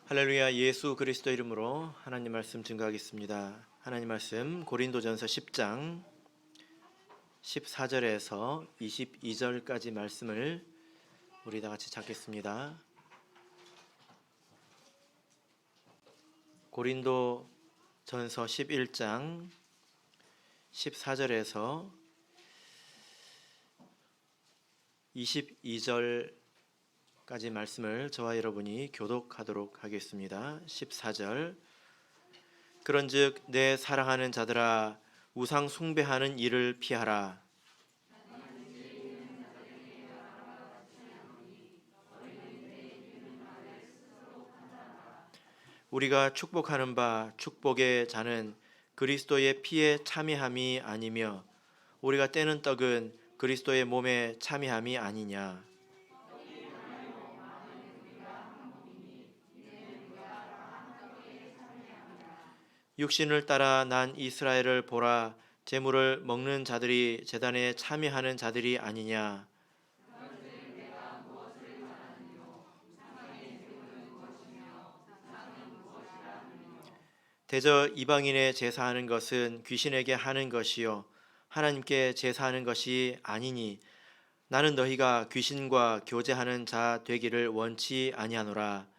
할렐루야. 예수 그리스도 이름으로 하나님 말씀 증거하겠습니다. 하나님 말씀 고린도전서 10장 14절에서 22절까지 말씀을 우리 다 같이 찾겠습니다. 고린도전서 11장 14절에서 22절까지 말씀을 저와 여러분이 교독하도록 하겠습니다. 14절. 그런즉 내 사랑하는 자들아, 우상 숭배하는 일을 피하라. 우리가 축복하는 바 축복의 자는 그리스도의 피에 참여함이 아니며 우리가 떼는 떡은 그리스도의 몸에 참여함이 아니냐. 육신을 따라 난 이스라엘을 보라. 제물을 먹는 자들이 제단에 참여하는 자들이 아니냐. 대저 이방인의 제사하는 것은 귀신에게 하는 것이요 하나님께 제사하는 것이 아니니 나는 너희가 귀신과 교제하는 자 되기를 원치 아니하노라.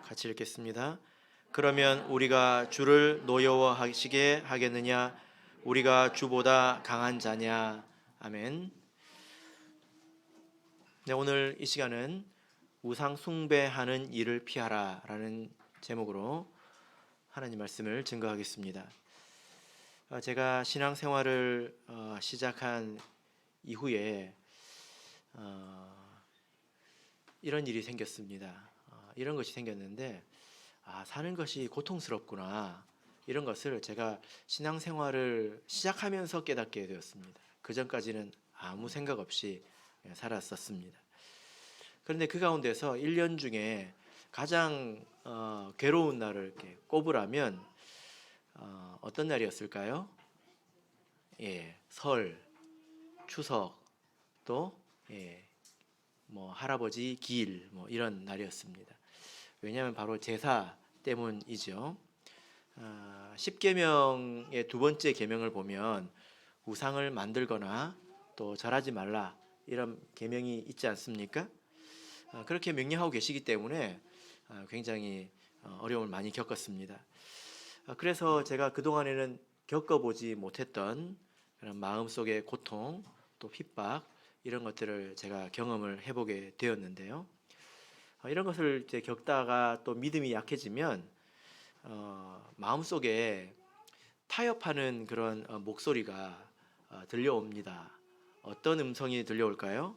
같이 읽겠습니다. 그러면 우리가 주를 노여워하시게 하겠느냐? 우리가 주보다 강한 자냐? 아멘. 네, 오늘 이 시간은 우상 숭배하는 일을 피하라 라는 제목으로 하나님 말씀을 증거하겠습니다. 제가 신앙생활을 시작한 이후에 이런 일이 생겼습니다. 이런 것이 생겼는데 사는 것이 고통스럽구나, 이런 것을 제가 신앙생활을 시작하면서 깨닫게 되었습니다. 그 전까지는 아무 생각 없이 살았었습니다. 그런데 그 가운데서 1년 중에 가장 괴로운 날을 이렇게 꼽으라면 어떤 날이었을까요? 설, 추석, 또 할아버지 기일 이런 날이었습니다. 왜냐하면 바로 제사 때문이죠. 10계명의 두 번째 계명을 보면 우상을 만들거나 또 절하지 말라, 이런 계명이 있지 않습니까? 그렇게 명령하고 계시기 때문에 굉장히 어려움을 많이 겪었습니다. 그래서 제가 그동안에는 겪어보지 못했던 그런 마음속의 고통, 또 핍박, 이런 것들을 제가 경험을 해보게 되었는데요. 이런 것을 이제 겪다가 또 믿음이 약해지면 마음속에 타협하는 그런 목소리가 들려옵니다. 어떤 음성이 들려올까요?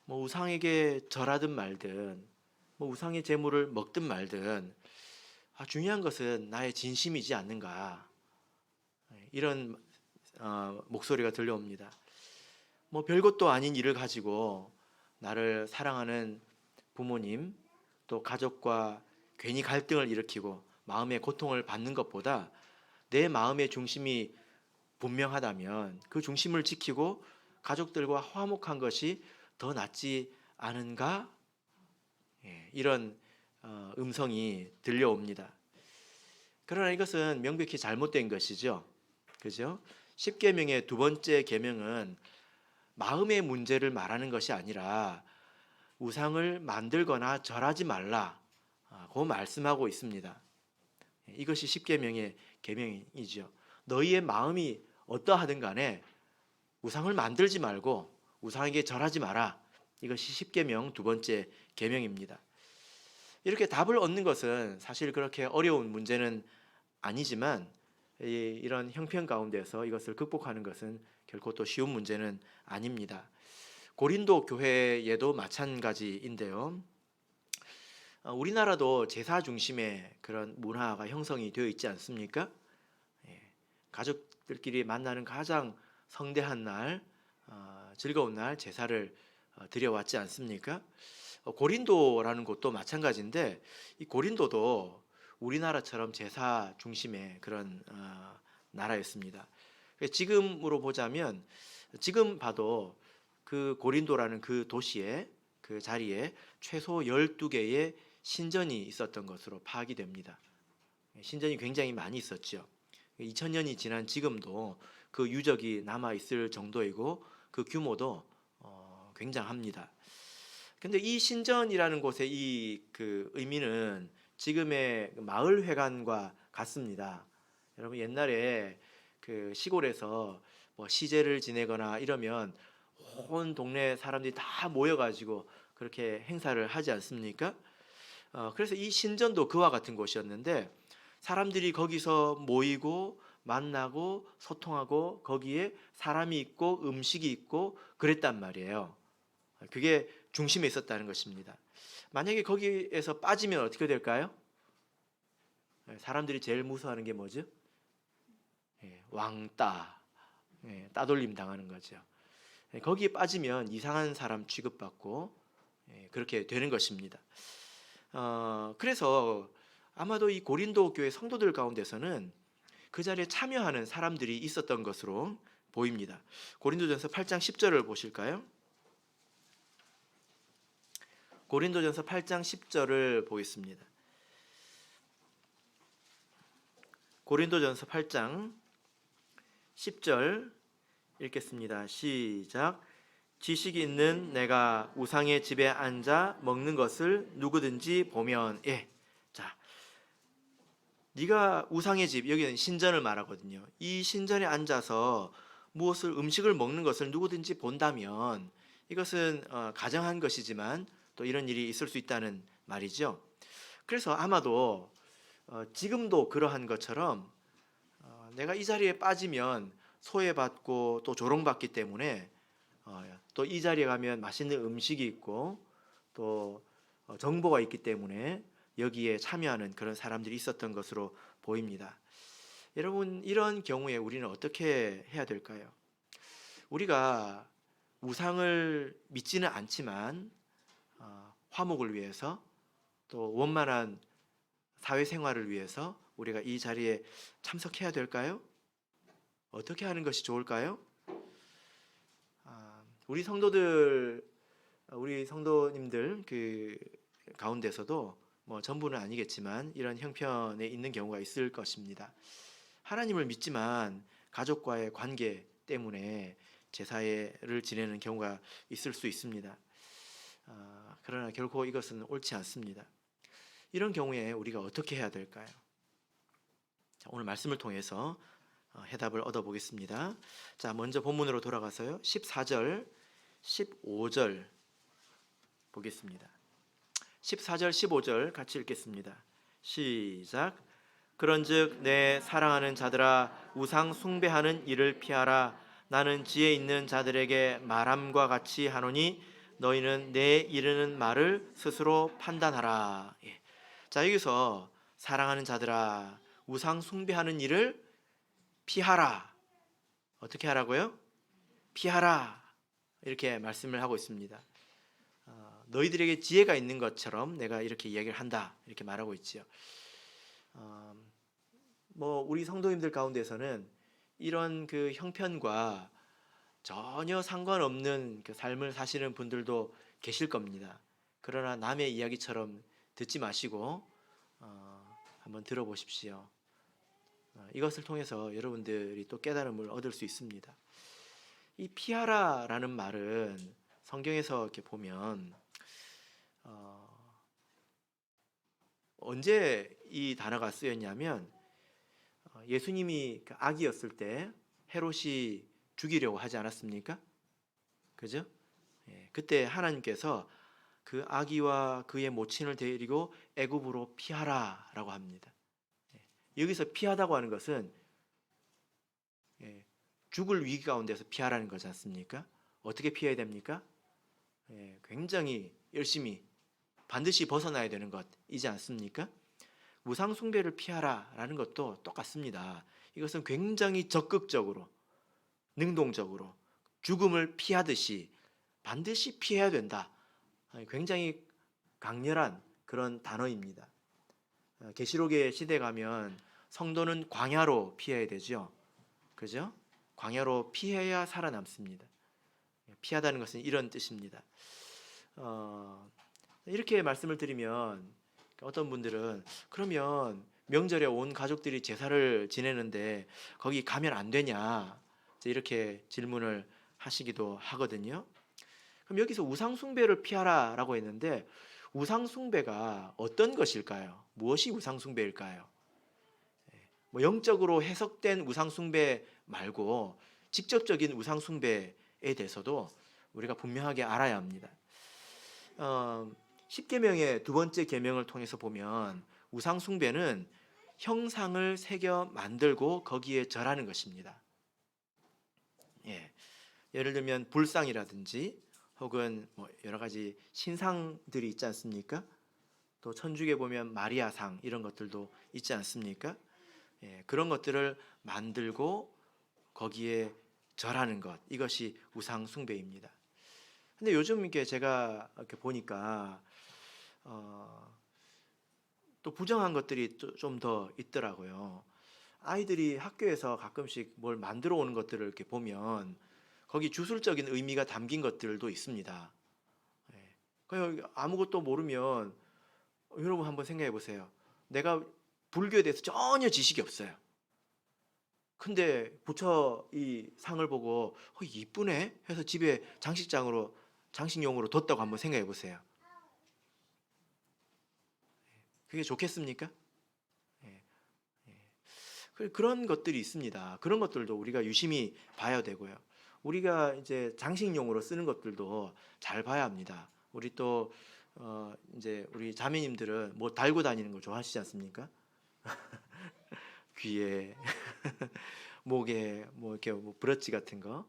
우상에게 절하든 말든, 우상의 제물을 먹든 말든, 중요한 것은 나의 진심이지 않는가, 이런 목소리가 들려옵니다. 별것도 아닌 일을 가지고 나를 사랑하는 부모님, 또 가족과 괜히 갈등을 일으키고 마음의 고통을 받는 것보다 내 마음의 중심이 분명하다면 그 중심을 지키고 가족들과 화목한 것이 더 낫지 않은가? 이런 음성이 들려옵니다. 그러나 이것은 명백히 잘못된 것이죠. 그죠? 10계명의 두 번째 계명은 마음의 문제를 말하는 것이 아니라 우상을 만들거나 절하지 말라고 말씀하고 있습니다. 이것이 10계명의 계명이죠. 너희의 마음이 어떠하든 간에 우상을 만들지 말고 우상에게 절하지 마라. 이것이 10계명 두 번째 계명입니다. 이렇게 답을 얻는 것은 사실 그렇게 어려운 문제는 아니지만 이런 형편 가운데서 이것을 극복하는 것은 결코 또 쉬운 문제는 아닙니다. 고린도 교회에도 마찬가지인데요. 우리나라도 제사 중심의 그런 문화가 형성이 되어 있지 않습니까? 가족들끼리 만나는 가장 성대한 날, 즐거운 날 제사를 드려왔지 않습니까? 고린도라는 곳도 마찬가지인데 이 고린도도 우리나라처럼 제사 중심의 그런 나라였습니다. 지금으로 보자면 지금 봐도 그 고린도라는 그 도시에 그 자리에 최소 12개의 신전이 있었던 것으로 파악이 됩니다. 신전이 굉장히 많이 있었죠. 2000년이 지난 지금도 그 유적이 남아 있을 정도이고 그 규모도 굉장합니다. 근데 이 신전이라는 곳의 이 그 의미는 지금의 마을 회관과 같습니다. 여러분 옛날에 그 시골에서 뭐 시제를 지내거나 이러면 온 동네 사람들이 다 모여가지고 그렇게 행사를 하지 않습니까? 그래서 이 신전도 그와 같은 곳이었는데 사람들이 거기서 모이고 만나고 소통하고 거기에 사람이 있고 음식이 있고 그랬단 말이에요. 그게 중심에 있었다는 것입니다. 만약에 거기에서 빠지면 어떻게 될까요? 사람들이 제일 무서워하는 게 뭐죠? 왕따, 따돌림 당하는 거죠. 거기에 빠지면 이상한 사람 취급받고 그렇게 되는 것입니다. 그래서 아마도 이 고린도 교회 성도들 가운데서는 그 자리에 참여하는 사람들이 있었던 것으로 보입니다. 고린도전서 8장 10절을 보실까요? 고린도전서 8장 10절을 보겠습니다. 고린도전서 8장 10절 읽겠습니다. 시작. 지식이 있는 내가 우상의 집에 앉아 먹는 것을 누구든지 보면 자, 네가 우상의 집, 여기는 신전을 말하거든요. 이 신전에 앉아서 무엇을 음식을 먹는 것을 누구든지 본다면 이것은 가정한 것이지만 또 이런 일이 있을 수 있다는 말이죠. 그래서 아마도 지금도 그러한 것처럼 내가 이 자리에 빠지면 소외받고 또 조롱받기 때문에 또 이 자리에 가면 맛있는 음식이 있고 또 정보가 있기 때문에 여기에 참여하는 그런 사람들이 있었던 것으로 보입니다. 여러분 이런 경우에 우리는 어떻게 해야 될까요? 우리가 우상을 믿지는 않지만 화목을 위해서 또 원만한 사회생활을 위해서 우리가 이 자리에 참석해야 될까요? 어떻게 하는 것이 좋을까요? 우리 성도님들 그 가운데서도 뭐 전부는 아니겠지만 이런 형편에 있는 경우가 있을 것입니다. 하나님을 믿지만 가족과의 관계 때문에 제사를 지내는 경우가 있을 수 있습니다. 그러나 결코 이것은 옳지 않습니다. 이런 경우에 우리가 어떻게 해야 될까요? 자, 오늘 말씀을 통해서 해답을 얻어보겠습니다. 자, 먼저 본문으로 돌아가서요. 14절, 15절 보겠습니다. 14절, 15절 같이 읽겠습니다. 시작. 그런즉 내 사랑하는 자들아 우상 숭배하는 일을 피하라. 나는 지혜 있는 자들에게 말함과 같이 하노니 너희는 내 이르는 말을 스스로 판단하라. 자, 여기서 사랑하는 자들아 우상 숭배하는 일을 피하라. 어떻게 하라고요? 피하라. 이렇게 말씀을 하고 있습니다. 너희들에게 지혜가 있는 것처럼 내가 이렇게 이야기를 한다. 이렇게 말하고 있지요. 뭐 우리 성도님들 가운데서는 이런 그 형편과 전혀 상관없는 그 삶을 사시는 분들도 계실 겁니다. 그러나 남의 이야기처럼 듣지 마시고 한번 들어보십시오. 이것을 통해서 여러분들이 또 깨달음을 얻을 수 있습니다. 이 피하라라는 말은 성경에서 이렇게 보면 언제 이 단어가 쓰였냐면 예수님이 아기였을 때 헤롯이 죽이려고 하지 않았습니까? 그죠? 그때 하나님께서 그 아기와 그의 모친을 데리고 애굽으로 피하라라고 합니다. 여기서 피하다고 하는 것은 죽을 위기 가운데서 피하라는 거지 않습니까? 어떻게 피해야 됩니까? 굉장히 열심히 반드시 벗어나야 되는 것이지 않습니까? 우상 숭배를 피하라라는 것도 똑같습니다. 이것은 굉장히 적극적으로 능동적으로 죽음을 피하듯이 반드시 피해야 된다. 굉장히 강렬한 그런 단어입니다. 계시록의 시대 가면 성도는 광야로 피해야 되죠. 그죠? 광야로 피해야 살아남습니다. 피하다는 것은 이런 뜻입니다. 이렇게 말씀을 드리면 어떤 분들은 그러면 명절에 온 가족들이 제사를 지내는데 거기 가면 안 되냐, 이렇게 질문을 하시기도 하거든요. 그럼 여기서 우상숭배를 피하라라고 했는데 우상숭배가 어떤 것일까요? 무엇이 우상숭배일까요? 뭐 영적으로 해석된 우상숭배 말고 직접적인 우상숭배에 대해서도 우리가 분명하게 알아야 합니다. 10계명의 두 번째 계명을 통해서 보면 우상숭배는 형상을 새겨 만들고 거기에 절하는 것입니다. 예를 들면 불상이라든지 혹은 뭐 여러 가지 신상들이 있지 않습니까? 또 천주교에 보면 마리아상 이런 것들도 있지 않습니까? 그런 것들을 만들고 거기에 절하는 것, 이것이 우상 숭배입니다. 근데 요즘 이렇게 제가 이렇게 보니까 또 부정한 것들이 좀 더 있더라고요. 아이들이 학교에서 가끔씩 뭘 만들어 오는 것들을 이렇게 보면 거기 주술적인 의미가 담긴 것들도 있습니다. 그냥 아무것도 모르면 여러분 한번 생각해 보세요. 내가 불교에 대해서 전혀 지식이 없어요. 근데 부처 이 상을 보고 이쁘네 해서 집에 장식용으로 뒀다고 한번 생각해 보세요. 그게 좋겠습니까? 그런 것들이 있습니다. 그런 것들도 우리가 유심히 봐야 되고요. 우리가 이제 장식용으로 쓰는 것들도 잘 봐야 합니다. 우리 또 이제 우리 자매님들은 뭐 달고 다니는 거 좋아하시지 않습니까? 귀에, 목에, 뭐 이렇게 뭐 브러치 같은 거,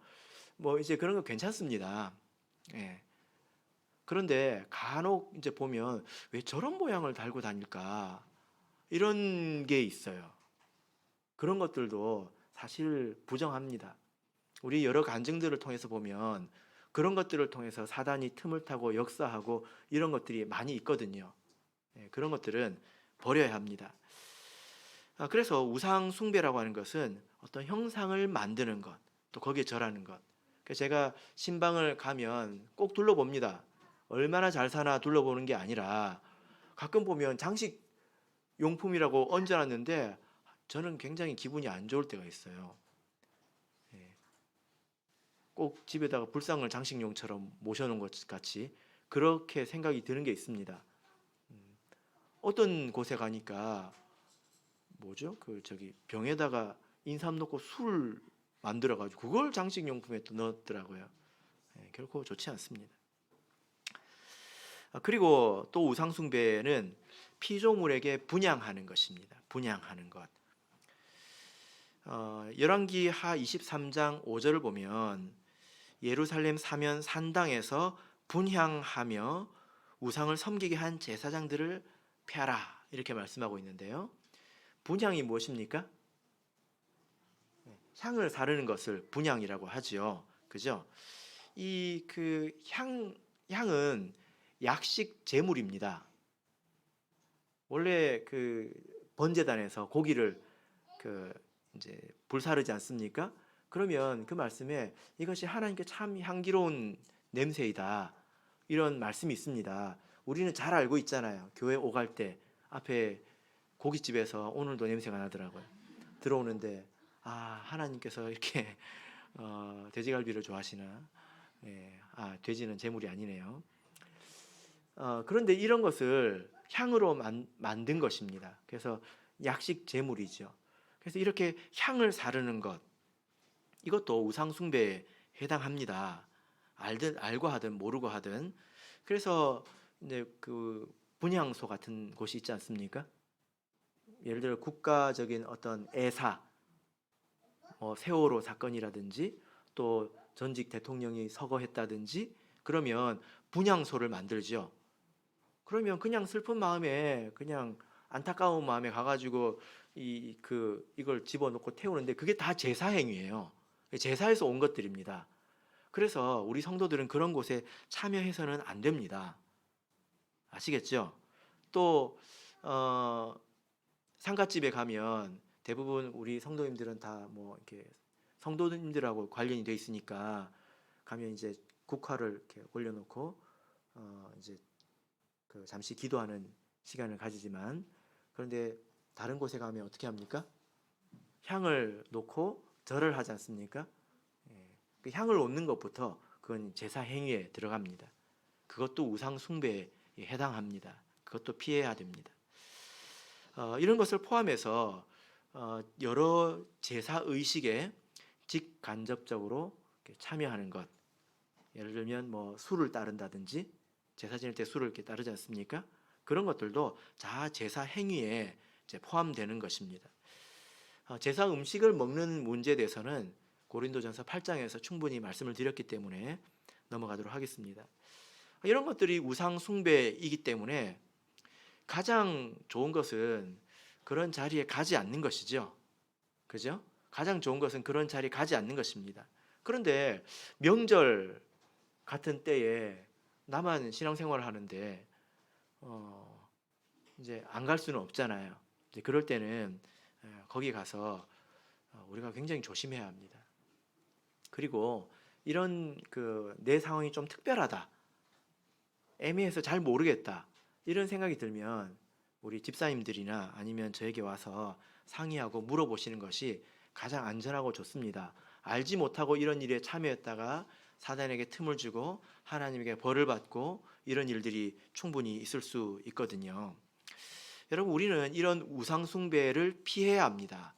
뭐 이제 그런 거 괜찮습니다. 예. 그런데 간혹 이제 보면 왜 저런 모양을 달고 다닐까? 이런 게 있어요. 그런 것들도 사실 부정합니다. 우리 여러 간증들을 통해서 보면 그런 것들을 통해서 사단이 틈을 타고 역사하고 이런 것들이 많이 있거든요. 그런 것들은 버려야 합니다. 그래서 우상 숭배라고 하는 것은 어떤 형상을 만드는 것, 또 거기에 절하는 것. 그래서 제가 신방을 가면 꼭 둘러봅니다. 얼마나 잘 사나 둘러보는 게 아니라 가끔 보면 장식 용품이라고 얹어놨는데 저는 굉장히 기분이 안 좋을 때가 있어요. 꼭 집에다가 불상을 장식용처럼 모셔놓은 것 같이 그렇게 생각이 드는 게 있습니다. 어떤 곳에 가니까 뭐죠? 그 저기 병에다가 인삼 넣고 술 만들어가지고 그걸 장식용품에 또 넣었더라고요. 결코 좋지 않습니다. 그리고 또 우상숭배는 피조물에게 분향하는 것입니다. 분향하는 것. 열왕기 하 23장 5절을 보면 예루살렘 사면 산당에서 분향하며 우상을 섬기게 한 제사장들을 펴라 이렇게 말씀하고 있는데요. 분향이 무엇입니까? 향을 사르는 것을 분향이라고 하죠. 그죠? 이 그 향은 약식 제물입니다. 원래 그 번제단에서 고기를 그 이제 불사르지 않습니까? 그러면 그 말씀에 이것이 하나님께 참 향기로운 냄새이다. 이런 말씀이 있습니다. 우리는 잘 알고 있잖아요. 교회 오갈 때 앞에 고깃집에서 오늘도 냄새가 나더라고요. 들어오는데 하나님께서 이렇게 돼지갈비를 좋아하시나? 돼지는 제물이 아니네요. 그런데 이런 것을 향으로 만든 것입니다. 그래서 약식 제물이죠. 그래서 이렇게 향을 사르는 것, 이것도 우상 숭배에 해당합니다. 알고 하든 모르고 하든. 그래서 이제 그 분향소 같은 곳이 있지 않습니까? 예를 들어 국가적인 어떤 애사, 세월호 사건이라든지 또 전직 대통령이 서거했다든지 그러면 분향소를 만들죠. 그러면 그냥 슬픈 마음에 그냥 안타까운 마음에 가가지고 이걸 집어넣고 태우는데 그게 다 제사 행위예요. 제사에서 온 것들입니다. 그래서 우리 성도들은 그런 곳에 참여해서는 안 됩니다. 아시겠죠? 또 상갓집에 가면 대부분 우리 성도님들은 다 뭐 이렇게 성도님들하고 관련이 돼 있으니까 가면 이제 국화를 이렇게 올려놓고 이제 그 잠시 기도하는 시간을 가지지만, 그런데 다른 곳에 가면 어떻게 합니까? 향을 놓고 절을 하지 않습니까? 그 향을 놓는 것부터 그건 제사 행위에 들어갑니다. 그것도 우상 숭배에 해당합니다. 그것도 피해야 됩니다. 이런 것을 포함해서 여러 제사 의식에 직간접적으로 참여하는 것, 예를 들면 뭐 술을 따른다든지, 제사 지낼 때 술을 이렇게 따르지 않습니까? 그런 것들도 다 제사 행위에 이제 포함되는 것입니다. 제사 음식을 먹는 문제에 대해서는 고린도전서 8장에서 충분히 말씀을 드렸기 때문에 넘어가도록 하겠습니다. 이런 것들이 우상 숭배이기 때문에 가장 좋은 것은 그런 자리에 가지 않는 것이죠. 그죠? 가장 좋은 것은 그런 자리에 가지 않는 것입니다. 그런데 명절 같은 때에 나만 신앙생활을 하는데 이제 안 갈 수는 없잖아요. 이제 그럴 때는 거기 가서 우리가 굉장히 조심해야 합니다. 그리고 이런 내 상황이 좀 특별하다, 애매해서 잘 모르겠다, 이런 생각이 들면 우리 집사님들이나 아니면 저에게 와서 상의하고 물어보시는 것이 가장 안전하고 좋습니다. 알지 못하고 이런 일에 참여했다가 사단에게 틈을 주고 하나님에게 벌을 받고 이런 일들이 충분히 있을 수 있거든요. 여러분, 우리는 이런 우상 숭배를 피해야 합니다.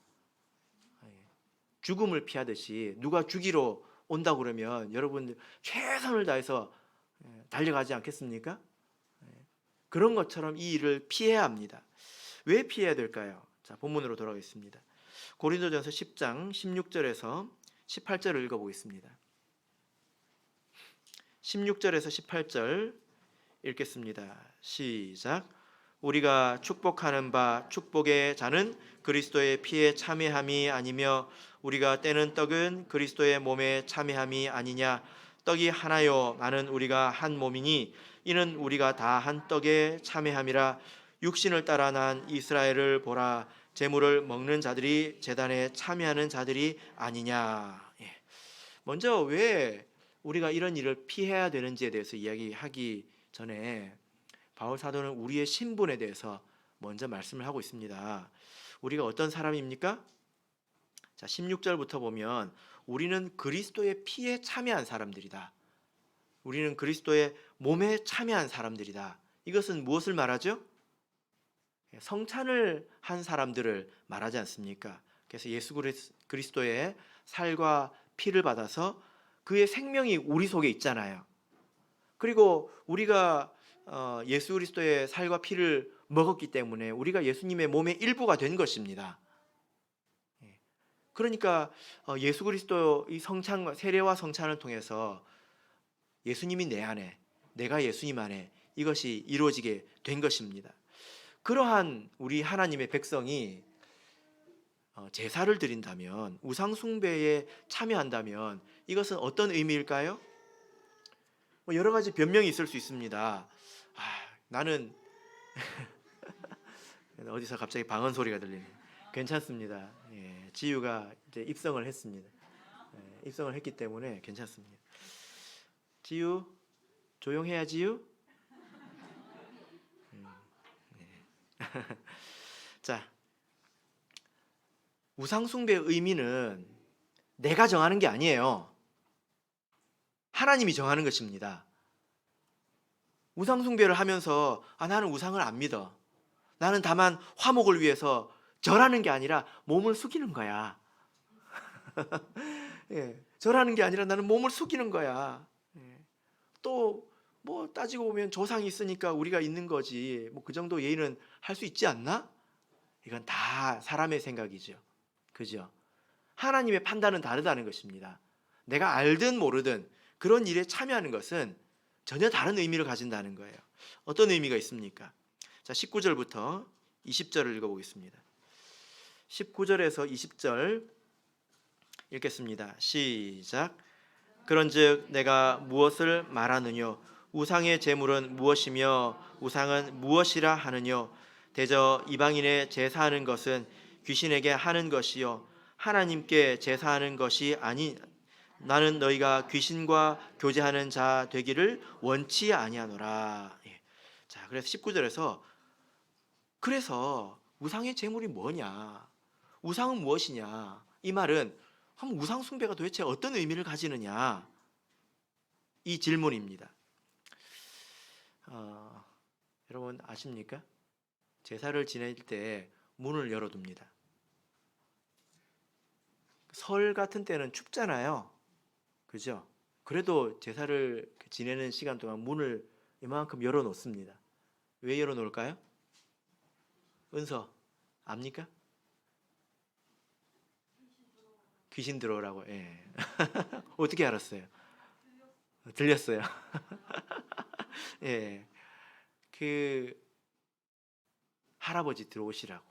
죽음을 피하듯이 누가 죽이러 온다고 그러면 여러분 최선을 다해서 달려가지 않겠습니까? 그런 것처럼 이 일을 피해야 합니다. 왜 피해야 될까요? 자, 본문으로 돌아가겠습니다. 고린도전서 10장 16절에서 18절을 읽어보겠습니다. 16절에서 18절 읽겠습니다. 시작. 우리가 축복하는 바 축복의 자는 그리스도의 피에 참여함이 아니며 우리가 떼는 떡은 그리스도의 몸에 참여함이 아니냐. 떡이 하나요 많은 우리가 한 몸이니 이는 우리가 다 한 떡에 참여함이라. 육신을 따라 난 이스라엘을 보라. 제물을 먹는 자들이 제단에 참여하는 자들이 아니냐. 먼저 왜 우리가 이런 일을 피해야 되는지에 대해서 이야기하기 전에 바울 사도는 우리의 신분에 대해서 먼저 말씀을 하고 있습니다. 우리가 어떤 사람입니까? 자, 16절부터 보면 우리는 그리스도의 피에 참여한 사람들이다. 우리는 그리스도의 몸에 참여한 사람들이다. 이것은 무엇을 말하죠? 성찬을 한 사람들을 말하지 않습니까? 그래서 예수 그리스도의 살과 피를 받아서 그의 생명이 우리 속에 있잖아요. 그리고 우리가 예수 그리스도의 살과 피를 먹었기 때문에 우리가 예수님의 몸의 일부가 된 것입니다. 그러니까 예수 그리스도의 성찬, 세례와 성찬을 통해서 예수님이 내 안에, 내가 예수님 안에, 이것이 이루어지게 된 것입니다. 그러한 우리 하나님의 백성이 제사를 드린다면, 우상 숭배에 참여한다면 이것은 어떤 의미일까요? 여러 가지 변명이 있을 수 있습니다. 나는 어디서 갑자기 방언 소리가 들리네. 괜찮습니다. 지유가 이제 입성을 했습니다. 입성을 했기 때문에 괜찮습니다. 지유, 조용해야 지유. 자, 우상 숭배의 의미는 내가 정하는 게 아니에요. 하나님이 정하는 것입니다. 우상 숭배를 하면서 나는 우상을 안 믿어, 나는 다만 화목을 위해서 절하는 게 아니라 몸을 숙이는 거야. 절하는 게 아니라 나는 몸을 숙이는 거야. 또 뭐 따지고 보면 조상이 있으니까 우리가 있는 거지, 뭐 그 정도 예의는 할 수 있지 않나? 이건 다 사람의 생각이죠. 그죠? 하나님의 판단은 다르다는 것입니다. 내가 알든 모르든 그런 일에 참여하는 것은 전혀 다른 의미를 가진다는 거예요. 어떤 의미가 있습니까? 자, 19절부터 20절을 읽어보겠습니다. 19절에서 20절 읽겠습니다. 시작. 그런즉 내가 무엇을 말하느뇨? 우상의 제물은 무엇이며 우상은 무엇이라 하느뇨? 대저 이방인의 제사하는 것은 귀신에게 하는 것이요 하나님께 제사하는 것이 아니 나는 너희가 귀신과 교제하는 자 되기를 원치 아니하노라. 예. 자, 그래서 19절에서 그래서 우상의 제물이 뭐냐? 우상은 무엇이냐? 이 말은 우상 숭배가 도대체 어떤 의미를 가지느냐? 이 질문입니다. 여러분 아십니까? 제사를 지낼 때 문을 열어둡니다. 설 같은 때는 춥잖아요. 그죠? 그래도 제사를 지내는 시간 동안 문을 이만큼 열어놓습니다. 왜 열어놓을까요? 은서 압니까? 귀신 들어오라고. 예. 어떻게 알았어요? 들렸어요. 예. 그 할아버지 들어오시라고.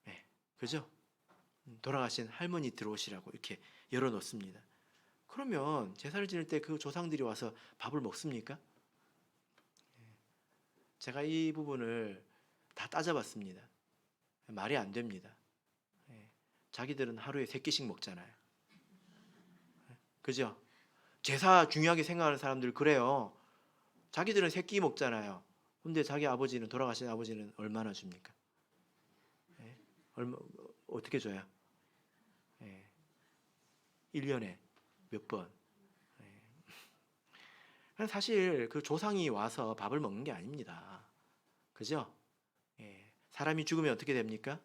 예. 그죠? 돌아가신 할머니 들어오시라고 이렇게 열어놓습니다. 그러면 제사를 지낼 때 그 조상들이 와서 밥을 먹습니까? 제가 이 부분을 다 따져봤습니다. 말이 안 됩니다. 자기들은 하루에 3끼씩 먹잖아요. 그죠? 제사 중요하게 생각하는 사람들 그래요. 자기들은 3끼 먹잖아요. 근데 자기 아버지는, 돌아가신 아버지는 얼마나 줍니까? 어떻게 줘요? 1년에 몇 번? 사실 그 조상이 와서 밥을 먹는 게 아닙니다. 그죠? 사람이 죽으면 어떻게 됩니까?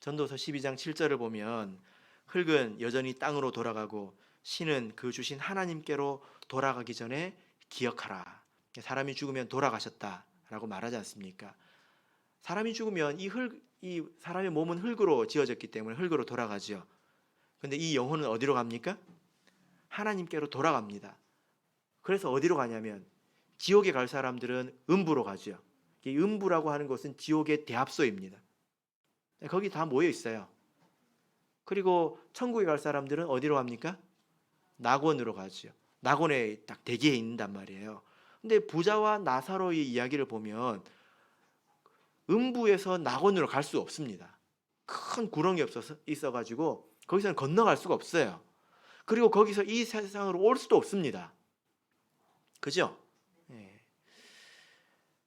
전도서 12장 7절을 보면 흙은 여전히 땅으로 돌아가고 신은 그 주신 하나님께로 돌아가기 전에 기억하라. 사람이 죽으면 돌아가셨다라고 말하지 않습니까? 사람이 죽으면 이 사람의 몸은 흙으로 지어졌기 때문에 흙으로 돌아가죠. 근데 이 영혼은 어디로 갑니까? 하나님께로 돌아갑니다. 그래서 어디로 가냐면 지옥에 갈 사람들은 음부로 가죠. 이 음부라고 하는 것은 지옥의 대합소입니다. 거기 다 모여 있어요. 그리고 천국에 갈 사람들은 어디로 갑니까? 낙원으로 가죠. 낙원에 딱 대기해 있는단 말이에요. 근데 부자와 나사로의 이야기를 보면 음부에서 낙원으로 갈 수 없습니다. 큰 구렁이 있어가지고 거기서는 건너갈 수가 없어요. 그리고 거기서 이 세상으로 올 수도 없습니다. 그죠?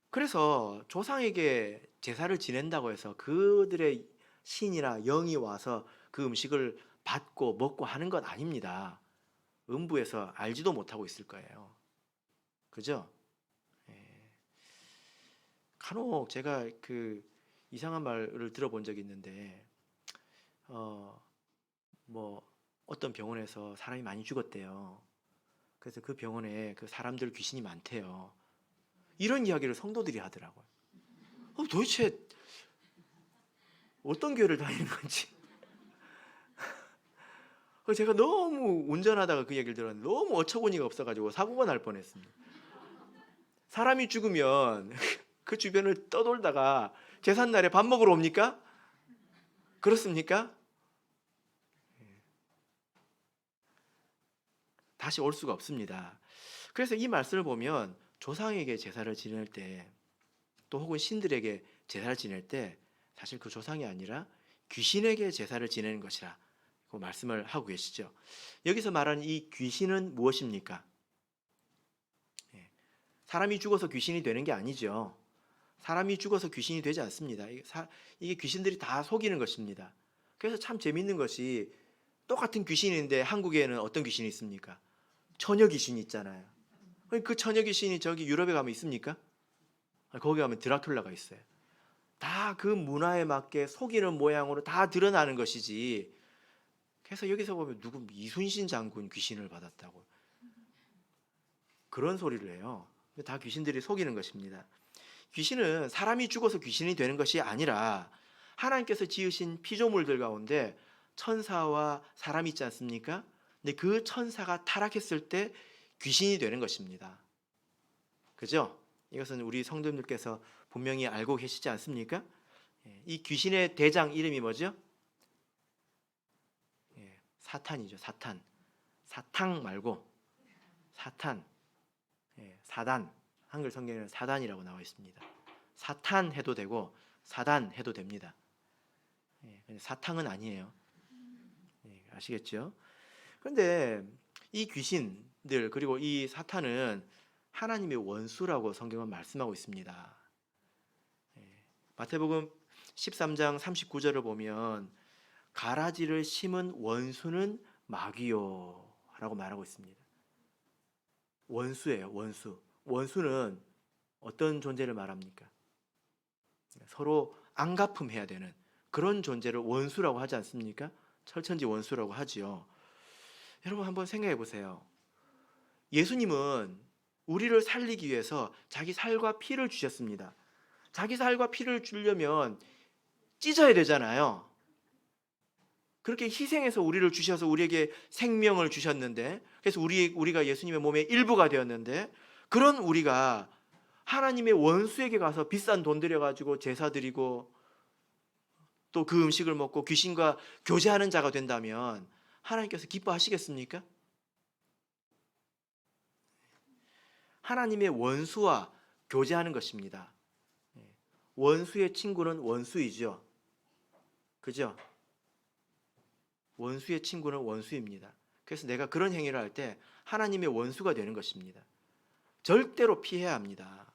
그래서 조상에게 제사를 지낸다고 해서 그들의 신이나 영이 와서 그 음식을 받고 먹고 하는 것 아닙니다. 음부에서 알지도 못하고 있을 거예요. 그죠? 간혹 제가 그 이상한 말을 들어본 적이 있는데 어떤 병원에서 사람이 많이 죽었대요. 그래서 그 병원에 그 사람들 귀신이 많대요. 이런 이야기를 성도들이 하더라고요. 도대체 어떤 교회를 다니는 건지. 제가 너무 운전하다가 그 얘기를 들었는데 너무 어처구니가 없어가지고 사고가 날 뻔했습니다. 사람이 죽으면 그 주변을 떠돌다가 제삿날에 밥 먹으러 옵니까? 그렇습니까? 다시 올 수가 없습니다. 그래서 이 말씀을 보면 조상에게 제사를 지낼 때 또 혹은 신들에게 제사를 지낼 때 사실 그 조상이 아니라 귀신에게 제사를 지내는 것이라 그 말씀을 하고 계시죠. 여기서 말하는 이 귀신은 무엇입니까? 사람이 죽어서 귀신이 되는 게 아니죠. 사람이 죽어서 귀신이 되지 않습니다. 이게 귀신들이 다 속이는 것입니다. 그래서 참 재밌는 것이 똑같은 귀신인데 한국에는 어떤 귀신이 있습니까? 처녀 귀신이 있잖아요. 그 처녀 귀신이 저기 유럽에 가면 있습니까? 거기 가면 드라큘라가 있어요. 다 그 문화에 맞게 속이는 모양으로 다 드러나는 것이지. 그래서 여기서 보면 누구 이순신 장군 귀신을 받았다고 그런 소리를 해요. 다 귀신들이 속이는 것입니다. 귀신은 사람이 죽어서 귀신이 되는 것이 아니라 하나님께서 지으신 피조물들 가운데 천사와 사람이 있지 않습니까? 근데 그 천사가 타락했을 때 귀신이 되는 것입니다. 그죠? 이것은 우리 성도님들께서 분명히 알고 계시지 않습니까? 이 귀신의 대장 이름이 뭐죠? 사탄이죠. 사탄. 사탕 말고 사탄. 사단. 한글 성경에는 사단이라고 나와 있습니다. 사탄 해도 되고 사단 해도 됩니다. 사탕은 아니에요. 아시겠죠? 그런데 이 귀신들 그리고 이 사탄은 하나님의 원수라고 성경은 말씀하고 있습니다. 마태복음 13장 39절을 보면 가라지를 심은 원수는 마귀요 라고 말하고 있습니다. 원수예요, 원수. 원수는 어떤 존재를 말합니까? 서로 안갚음해야 되는 그런 존재를 원수라고 하지 않습니까? 철천지 원수라고 하지요. 여러분 한번 생각해 보세요. 예수님은 우리를 살리기 위해서 자기 살과 피를 주셨습니다. 자기 살과 피를 주려면 찢어야 되잖아요. 그렇게 희생해서 우리를 주셔서 우리에게 생명을 주셨는데, 그래서 우리가 예수님의 몸의 일부가 되었는데, 그런 우리가 하나님의 원수에게 가서 비싼 돈 들여가지고 제사 드리고 또 그 음식을 먹고 귀신과 교제하는 자가 된다면 하나님께서 기뻐하시겠습니까? 하나님의 원수와 교제하는 것입니다. 원수의 친구는 원수이죠. 그죠? 원수의 친구는 원수입니다. 그래서 내가 그런 행위를 할 때 하나님의 원수가 되는 것입니다. 절대로 피해야 합니다.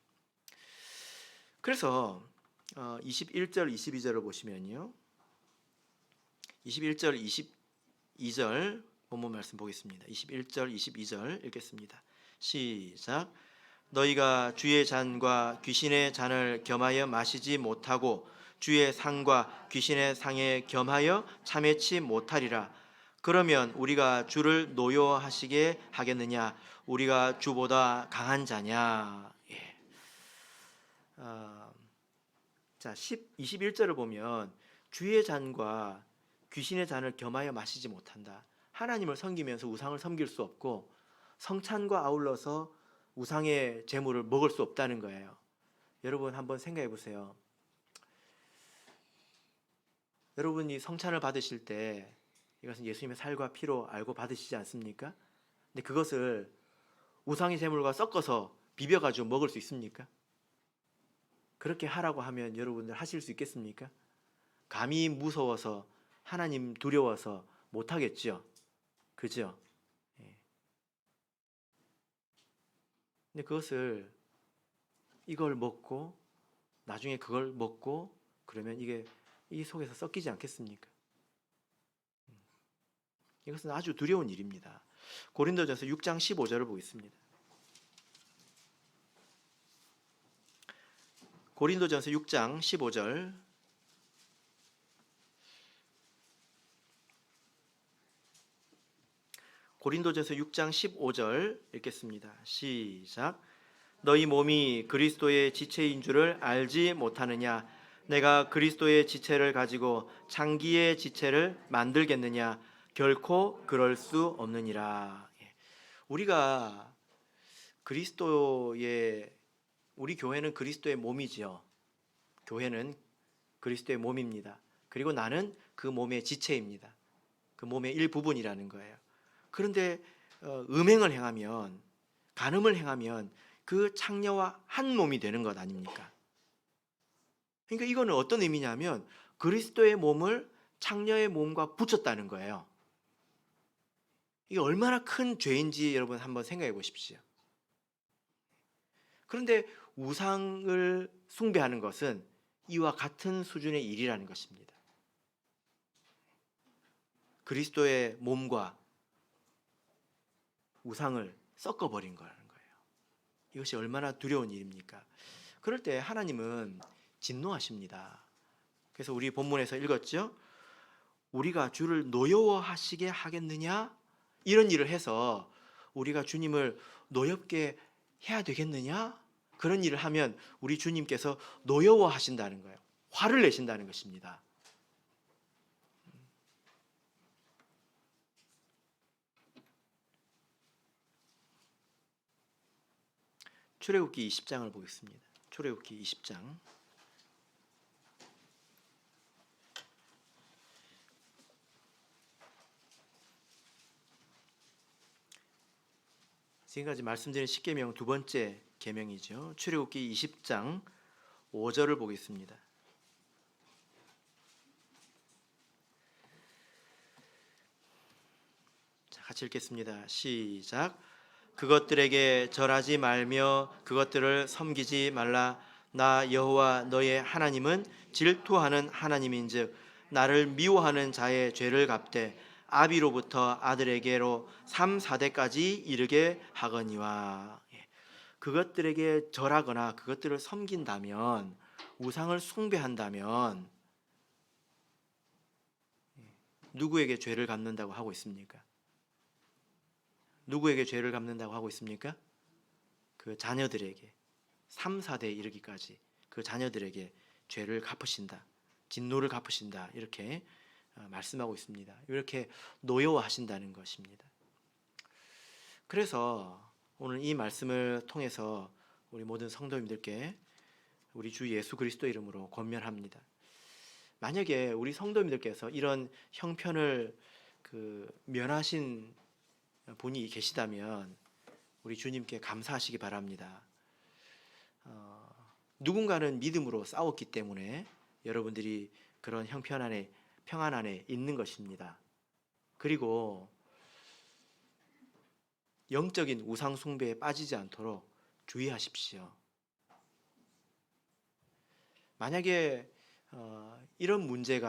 그래서 21절, 22절을 보시면요. 21절, 22절 본문 말씀 보겠습니다. 21절, 22절 읽겠습니다. 시작. 너희가 주의 잔과 귀신의 잔을 겸하여 마시지 못하고 주의 상과 귀신의 상에 겸하여 참여치 못하리라. 그러면 우리가 주를 노여하시게 하겠느냐? 우리가 주보다 강한 자냐? 예. 자, 21절을 보면 주의 잔과 귀신의 잔을 겸하여 마시지 못한다. 하나님을 섬기면서 우상을 섬길 수 없고 성찬과 아울러서 우상의 제물을 먹을 수 없다는 거예요. 여러분 한번 생각해 보세요. 여러분이 성찬을 받으실 때 이것은 예수님의 살과 피로 알고 받으시지 않습니까? 근데 그것을 우상의 제물과 섞어서 비벼가지고 먹을 수 있습니까? 그렇게 하라고 하면 여러분들 하실 수 있겠습니까? 감히 무서워서 하나님 두려워서 못하겠죠. 그죠? 근데 그것을 이걸 먹고 나중에 그걸 먹고 그러면 이게 이 속에서 섞이지 않겠습니까? 이것은 아주 두려운 일입니다. 고린도전서 6장 15절을 보겠습니다. 고린도전서 6장 15절. 고린도전서 6장 15절 읽겠습니다. 시작. 너희 몸이 그리스도의 지체인 줄을 알지 못하느냐? 내가 그리스도의 지체를 가지고 창기의 지체를 만들겠느냐? 결코 그럴 수 없느니라. 우리가 우리 교회는 그리스도의 몸이지요. 교회는 그리스도의 몸입니다. 그리고 나는 그 몸의 지체입니다. 그 몸의 일부분이라는 거예요. 그런데 음행을 행하면, 간음을 행하면 그 창녀와 한 몸이 되는 것 아닙니까? 그러니까 이거는 어떤 의미냐면 그리스도의 몸을 창녀의 몸과 붙였다는 거예요. 이게 얼마나 큰 죄인지 여러분 한번 생각해 보십시오. 그런데 우상을 숭배하는 것은 이와 같은 수준의 일이라는 것입니다. 그리스도의 몸과 우상을 섞어버린 거라는 거예요. 이것이 얼마나 두려운 일입니까? 그럴 때 하나님은 진노하십니다. 그래서 우리 본문에서 읽었죠? 우리가 주를 노여워하시게 하겠느냐? 이런 일을 해서 우리가 주님을 노엽게 해야 되겠느냐? 그런 일을 하면 우리 주님께서 노여워하신다는 거예요. 화를 내신다는 것입니다. 출애굽기 20장을 보겠습니다. 출애굽기 20장. 지금까지 말씀드린 십계명 두 번째 계명이죠. 출애굽기 20장 5절을 보겠습니다. 자, 같이 읽겠습니다. 시작. 그것들에게 절하지 말며 그것들을 섬기지 말라. 나 여호와 너의 하나님은 질투하는 하나님인즉 나를 미워하는 자의 죄를 갚되 아비로부터 아들에게로 3, 4대까지 이르게 하거니와. 그것들에게 절하거나 그것들을 섬긴다면, 우상을 숭배한다면 누구에게 죄를 갚는다고 하고 있습니까? 누구에게 죄를 갚는다고 하고 있습니까? 그 자녀들에게 3, 4대 이르기까지 그 자녀들에게 죄를 갚으신다. 진노를 갚으신다. 이렇게 말씀하고 있습니다. 이렇게 노여워하신다는 것입니다. 그래서 오늘 이 말씀을 통해서 우리 모든 성도님들께 우리 주 예수 그리스도 이름으로 권면합니다. 만약에 우리 성도님들께서 이런 형편을 면하신 분이 계시다면 우리 주님께 감사하시기 바랍니다. 누군가는 믿음으로 싸웠기 때문에 여러분들이 그런 형편 안에, 평안 안에 있는 것입니다. 그리고 영적인 우상 숭배에 빠지지 않도록 주의하십시오. 만약에 이런 문제에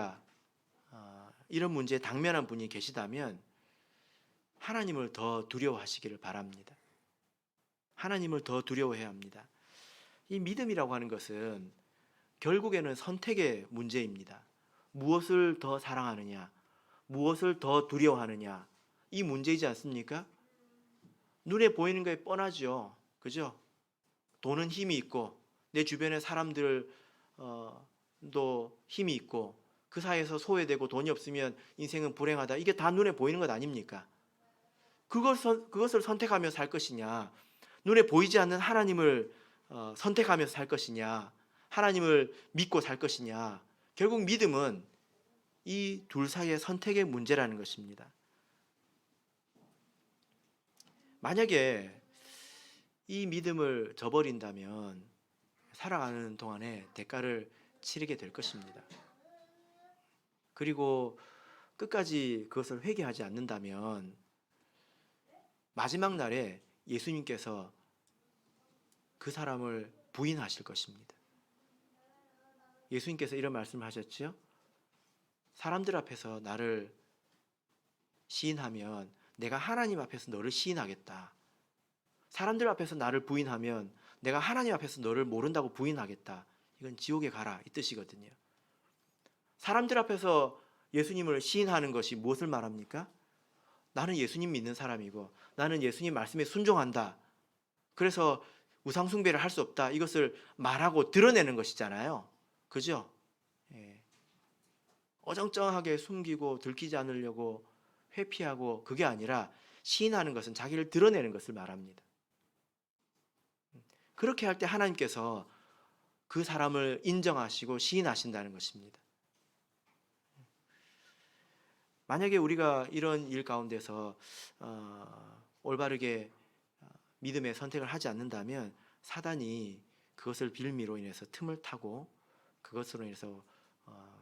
당면한 분이 계시다면 하나님을 더 두려워하시기를 바랍니다. 하나님을 더 두려워해야 합니다. 이 믿음이라고 하는 것은 결국에는 선택의 문제입니다. 무엇을 더 사랑하느냐, 무엇을 더 두려워하느냐, 이 문제이지 않습니까? 눈에 보이는 게 뻔하죠. 그죠? 돈은 힘이 있고 내 주변의 사람들도 힘이 있고 그 사이에서 소외되고 돈이 없으면 인생은 불행하다. 이게 다 눈에 보이는 것 아닙니까? 그것을 선택하며 살 것이냐, 눈에 보이지 않는 하나님을 선택하면서 살 것이냐, 하나님을 믿고 살 것이냐. 결국 믿음은 이 둘 사이의 선택의 문제라는 것입니다. 만약에 이 믿음을 저버린다면 살아가는 동안에 대가를 치르게 될 것입니다. 그리고 끝까지 그것을 회개하지 않는다면 마지막 날에 예수님께서 그 사람을 부인하실 것입니다. 예수님께서 이런 말씀을 하셨죠. 사람들 앞에서 나를 시인하면 내가 하나님 앞에서 너를 시인하겠다. 사람들 앞에서 나를 부인하면 내가 하나님 앞에서 너를 모른다고 부인하겠다. 이건 지옥에 가라, 이 뜻이거든요. 사람들 앞에서 예수님을 시인하는 것이 무엇을 말합니까? 나는 예수님 믿는 사람이고 나는 예수님 말씀에 순종한다. 그래서 우상 숭배를 할 수 없다. 이것을 말하고 드러내는 것이잖아요. 그죠? 예. 어정쩡하게 숨기고 들키지 않으려고 회피하고, 그게 아니라 시인하는 것은 자기를 드러내는 것을 말합니다. 그렇게 할 때 하나님께서 그 사람을 인정하시고 시인하신다는 것입니다. 만약에 우리가 이런 일 가운데서 올바르게 믿음의 선택을 하지 않는다면 사단이 그것을 빌미로 인해서 틈을 타고 그것으로 인해서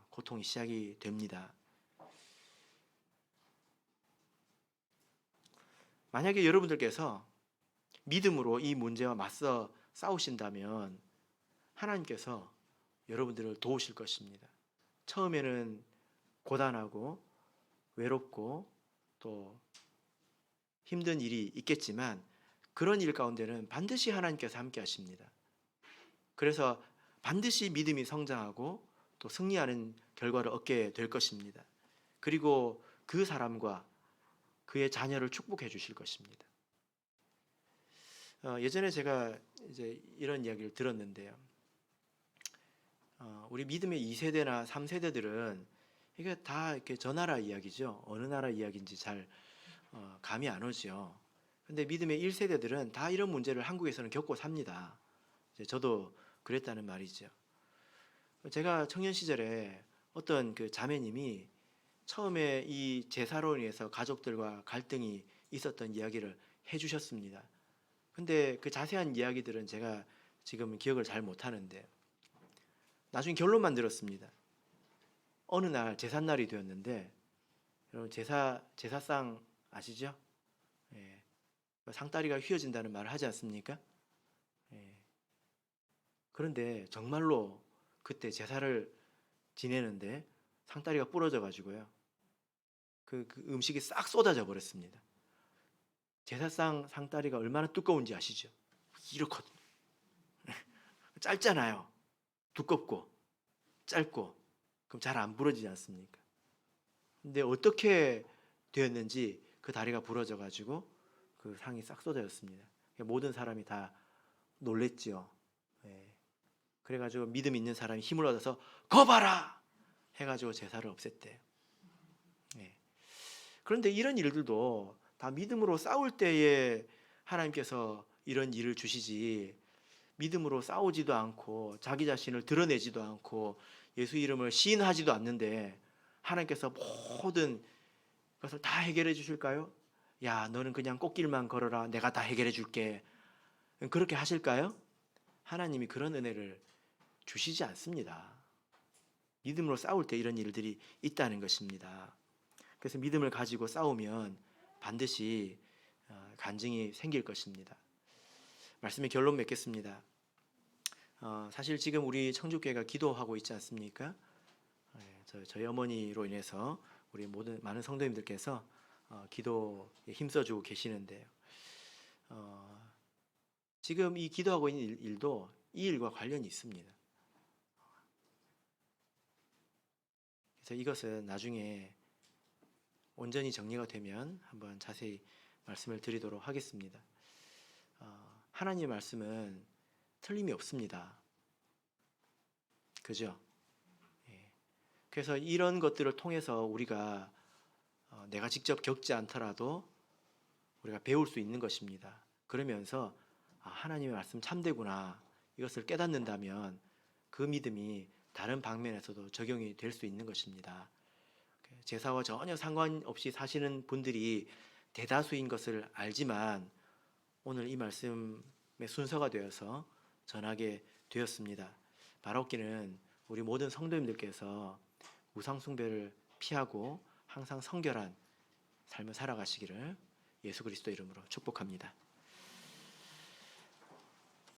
고통이 시작이 됩니다. 만약에 여러분들께서 믿음으로 이 문제와 맞서 싸우신다면 하나님께서 여러분들을 도우실 것입니다. 처음에는 고단하고 외롭고 또 힘든 일이 있겠지만 그런 일 가운데는 반드시 하나님께서 함께 하십니다. 그래서 반드시 믿음이 성장하고 또 승리하는 결과를 얻게 될 것입니다. 그리고 그 사람과 그의 자녀를 축복해 주실 것입니다. 예전에 제가 이제 이런 이야기를 들었는데요. 우리 믿음의 2세대나 3세대들은 이게 다 이렇게 저 나라 이야기죠. 어느 나라 이야기인지 잘 감이 안 오죠. 근데 믿음의 1세대들은 다 이런 문제를 한국에서는 겪고 삽니다. 저도 그랬다는 말이죠. 제가 청년 시절에 어떤 그 자매님이 처음에 이 제사로 인해서 가족들과 갈등이 있었던 이야기를 해주셨습니다. 근데 그 자세한 이야기들은 제가 지금 기억을 잘 못하는데 나중에 결론만 들었습니다. 어느 날 제삿날이 되었는데 여러분 제사상 아시죠? 예. 상다리가 휘어진다는 말을 하지 않습니까? 예. 그런데 정말로 그때 제사를 지내는데 상다리가 부러져 가지고요. 그 음식이 싹 쏟아져 버렸습니다. 제사상 상다리가 얼마나 두꺼운지 아시죠? 이렇거든요. 짧잖아요. 두껍고 짧고 그럼 잘 안 부러지지 않습니까? 근데 어떻게 되었는지 그 다리가 부러져 가지고 그 상이 싹 쏟아졌습니다. 모든 사람이 다 놀랬지요. 예. 그래가지고 믿음 있는 사람이 힘을 얻어서 거봐라 해가지고 제사를 없앴대요. 예. 그런데 이런 일들도 다 믿음으로 싸울 때에 하나님께서 이런 일을 주시지, 믿음으로 싸우지도 않고 자기 자신을 드러내지도 않고 예수 이름을 시인하지도 않는데 하나님께서 모든 것을 다 해결해 주실까요? 야, 너는 그냥 꽃길만 걸어라. 내가 다 해결해 줄게. 그렇게 하실까요? 하나님이 그런 은혜를 주시지 않습니다. 믿음으로 싸울 때 이런 일들이 있다는 것입니다. 그래서 믿음을 가지고 싸우면 반드시 간증이 생길 것입니다. 말씀의 결론 맺겠습니다. 사실 지금 우리 청주교회가 기도하고 있지 않습니까? 저희 어머니로 인해서 우리 모든 많은 성도님들께서 기도에 힘써주고 계시는데요. 지금 이 기도하고 있는 일도 이 일과 관련이 있습니다. 그래서 이것은 나중에 온전히 정리가 되면 한번 자세히 말씀을 드리도록 하겠습니다. 하나님의 말씀은 틀림이 없습니다. 그죠? 예. 그래서 이런 것들을 통해서 우리가 내가 직접 겪지 않더라도 우리가 배울 수 있는 것입니다. 그러면서 하나님의 말씀 참되구나 이것을 깨닫는다면 그 믿음이 다른 방면에서도 적용이 될 수 있는 것입니다. 제사와 전혀 상관없이 사시는 분들이 대다수인 것을 알지만 오늘 이 말씀의 순서가 되어서 전하게 되었습니다. 바라옵기는 우리 모든 성도님들께서 우상 숭배를 피하고 항상 성결한 삶을 살아가시기를 예수 그리스도 이름으로 축복합니다.